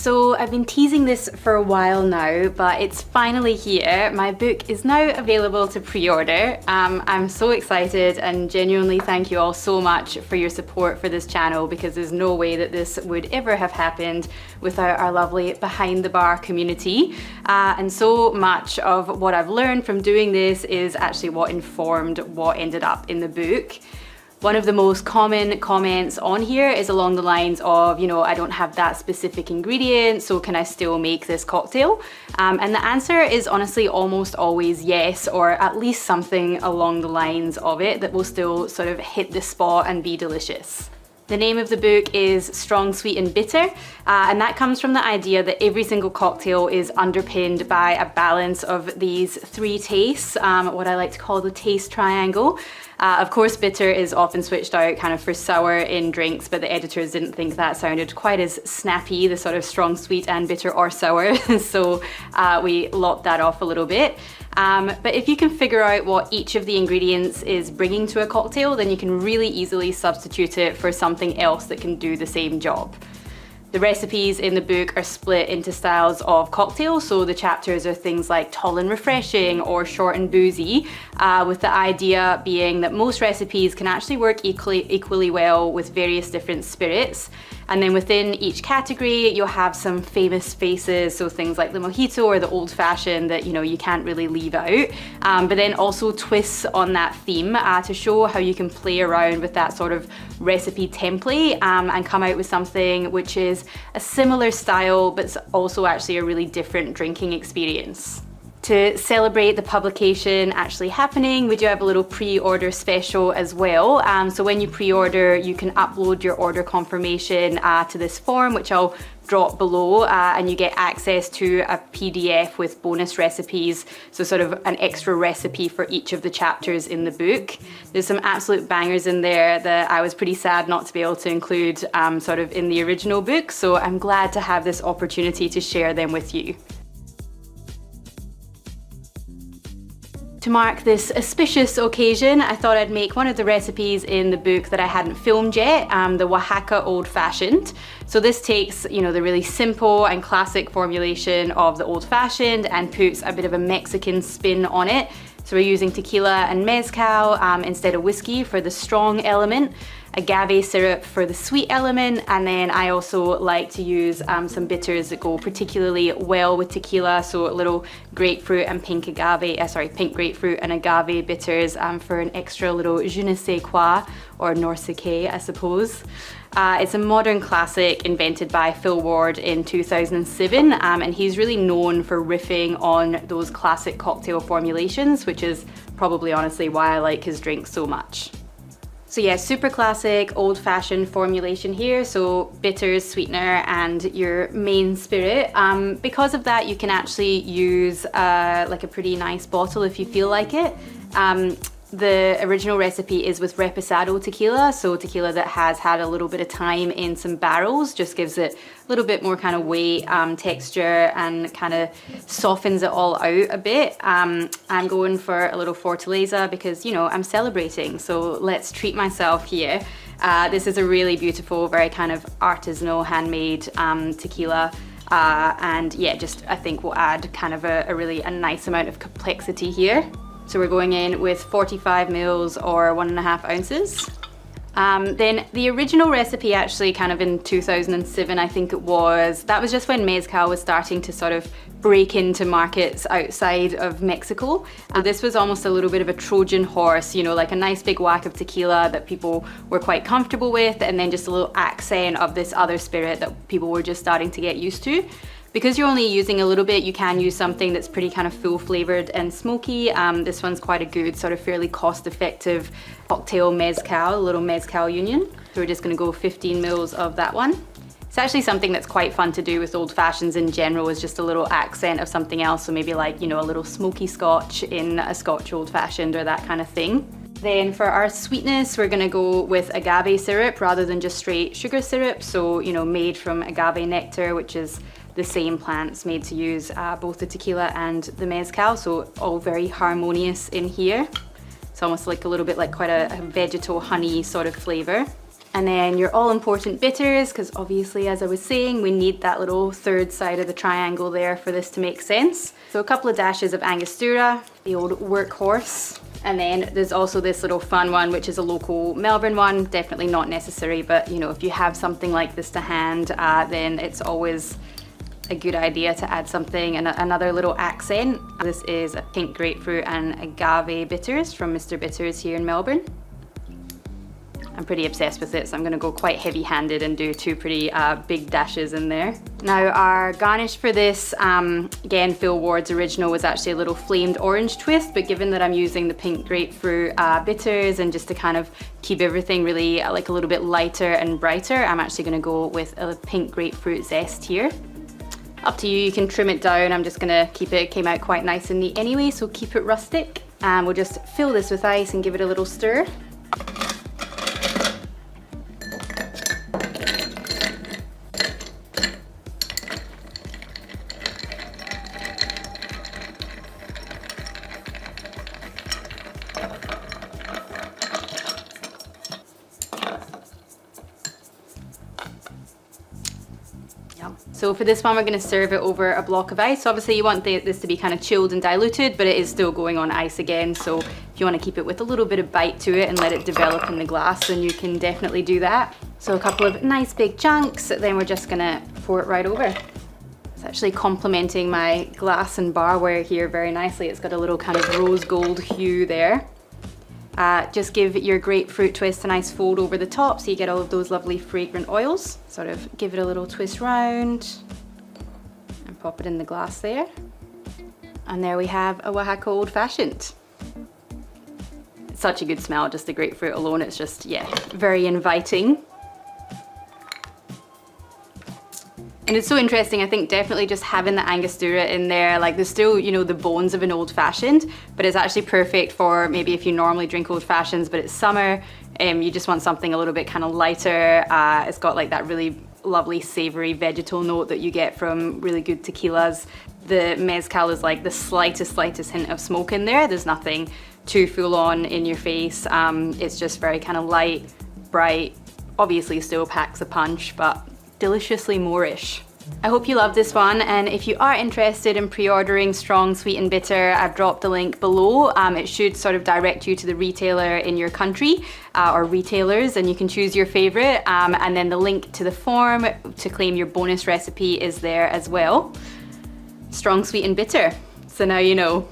So I've been teasing this for a while now, but it's finally here. My book is now available to pre-order. I'm so excited and genuinely thank you all so much for your support for this channel, because there's no way that this would ever have happened without our lovely Behind the Bar community. And so much of what I've learned from doing this is actually what informed what ended up in the book. One of the most common comments on here is along the lines of, you know, I don't have that specific ingredient, so can I still make this cocktail? And the answer is honestly almost always yes, or at least something along the lines of it that will still sort of hit the spot and be delicious. The name of the book is Strong, Sweet and Bitter, and that comes from the idea that every single cocktail is underpinned by a balance of these three tastes, what I like to call the taste triangle. Of course, bitter is often switched out kind of for sour in drinks, but the editors didn't think that sounded quite as snappy, the sort of strong, sweet and bitter or sour, so we lopped that off a little bit. But if you can figure out what each of the ingredients is bringing to a cocktail, then you can really easily substitute it for something else that can do the same job. The recipes in the book are split into styles of cocktails, so the chapters are things like tall and refreshing or short and boozy, with the idea being that most recipes can actually work equally well with various different spirits. And then within each category, you'll have some famous faces, so things like the mojito or the old fashioned that, you know, you can't really leave out. But then also twists on that theme to show how you can play around with that sort of recipe template and come out with something which is a similar style, but it's also actually a really different drinking experience. To celebrate the publication actually happening, we do have a little pre-order special as well. So when you pre-order, you can upload your order confirmation to this form, which I'll drop below, and you get access to a PDF with bonus recipes, so sort of an extra recipe for each of the chapters in the book. There's some absolute bangers in there that I was pretty sad not to be able to include sort of in the original book, so I'm glad to have this opportunity to share them with you. To mark this auspicious occasion, I thought I'd make one of the recipes in the book that I hadn't filmed yet, the Oaxaca Old Fashioned. So this takes, you know, the really simple and classic formulation of the Old Fashioned and puts a bit of a Mexican spin on it. So we're using tequila and mezcal instead of whiskey for the strong element, agave syrup for the sweet element, and then I also like to use some bitters that go particularly well with tequila, so a little grapefruit and pink grapefruit and agave bitters for an extra little je ne sais quoi, or Norseke, I suppose. It's a modern classic invented by Phil Ward in 2007, and he's really known for riffing on those classic cocktail formulations, which is probably honestly why I like his drink so much. So yeah, super classic old-fashioned formulation here, so bitters, sweetener, and your main spirit. Because of that, you can actually use like a pretty nice bottle if you feel like it. The original recipe is with reposado tequila, so tequila that has had a little bit of time in some barrels, just gives it a little bit more kind of weight, texture, and kind of softens it all out a bit. I'm going for a little Fortaleza because, you know, I'm celebrating, so let's treat myself here. This is a really beautiful, very kind of artisanal, handmade tequila. And yeah, just I think will add kind of a nice amount of complexity here. So we're going in with 45 mils or 1.5 ounces. Then the original recipe actually kind of in 2007, I think it was, that was just when mezcal was starting to sort of break into markets outside of Mexico. This was almost a little bit of a Trojan horse, you know, like a nice big whack of tequila that people were quite comfortable with, and then just a little accent of this other spirit that people were just starting to get used to. Because you're only using a little bit, you can use something that's pretty kind of full flavored and smoky. This one's quite a good, sort of fairly cost-effective cocktail mezcal, a little mezcal union. So we're just gonna go 15 mils of that one. It's actually something that's quite fun to do with old fashions in general, is just a little accent of something else. So maybe like, you know, a little smoky scotch in a scotch old fashioned or that kind of thing. Then for our sweetness, we're gonna go with agave syrup rather than just straight sugar syrup. So, you know, made from agave nectar, which is the same plants made to use both the tequila and the mezcal, so all very harmonious in here. It's almost like a little bit like quite a vegetal honey sort of flavor. And then your all-important bitters, because obviously, as I was saying, we need that little third side of the triangle there for this to make sense. So a couple of dashes of Angostura, the old workhorse. And then there's also this little fun one, which is a local Melbourne one. Definitely not necessary, but you know, if you have something like this to hand, then it's always a good idea to add something and another little accent. This is a pink grapefruit and agave bitters from Mr. Bitters here in Melbourne. I'm pretty obsessed with it, so I'm gonna go quite heavy-handed and do two pretty big dashes in there. Now our garnish for this, again, Phil Ward's original was actually a little flamed orange twist, but given that I'm using the pink grapefruit bitters and just to kind of keep everything really like a little bit lighter and brighter, I'm actually gonna go with a pink grapefruit zest here. Up to you, you can trim it down. I'm just gonna keep it, came out quite nice and neat anyway, so keep it rustic. And we'll just fill this with ice and give it a little stir. So for this one, we're going to serve it over a block of ice. So obviously you want this to be kind of chilled and diluted, but it is still going on ice again. So if you want to keep it with a little bit of bite to it and let it develop in the glass, then you can definitely do that. So a couple of nice big chunks, then we're just going to pour it right over. It's actually complementing my glass and barware here very nicely. It's got a little kind of rose gold hue there. Just give your grapefruit twist a nice fold over the top so you get all of those lovely fragrant oils. Sort of give it a little twist round and pop it in the glass there. And there we have a Oaxaca Old Fashioned. It's such a good smell, just the grapefruit alone. It's just, yeah, very inviting. And it's so interesting, I think definitely just having the Angostura in there, like there's still, you know, the bones of an old fashioned, but it's actually perfect for maybe if you normally drink old fashions, but it's summer, you just want something a little bit kind of lighter. It's got like that really lovely savory vegetal note that you get from really good tequilas. The mezcal is like the slightest hint of smoke in there. There's nothing too full on in your face. It's just very kind of light, bright, obviously still packs a punch, but deliciously Moorish. I hope you love this one, and if you are interested in pre-ordering Strong Sweet and Bitter, I've dropped the link below. It should sort of direct you to the retailer in your country or retailers, and you can choose your favorite, and then the link to the form to claim your bonus recipe is there as well. Strong Sweet and Bitter, so now you know.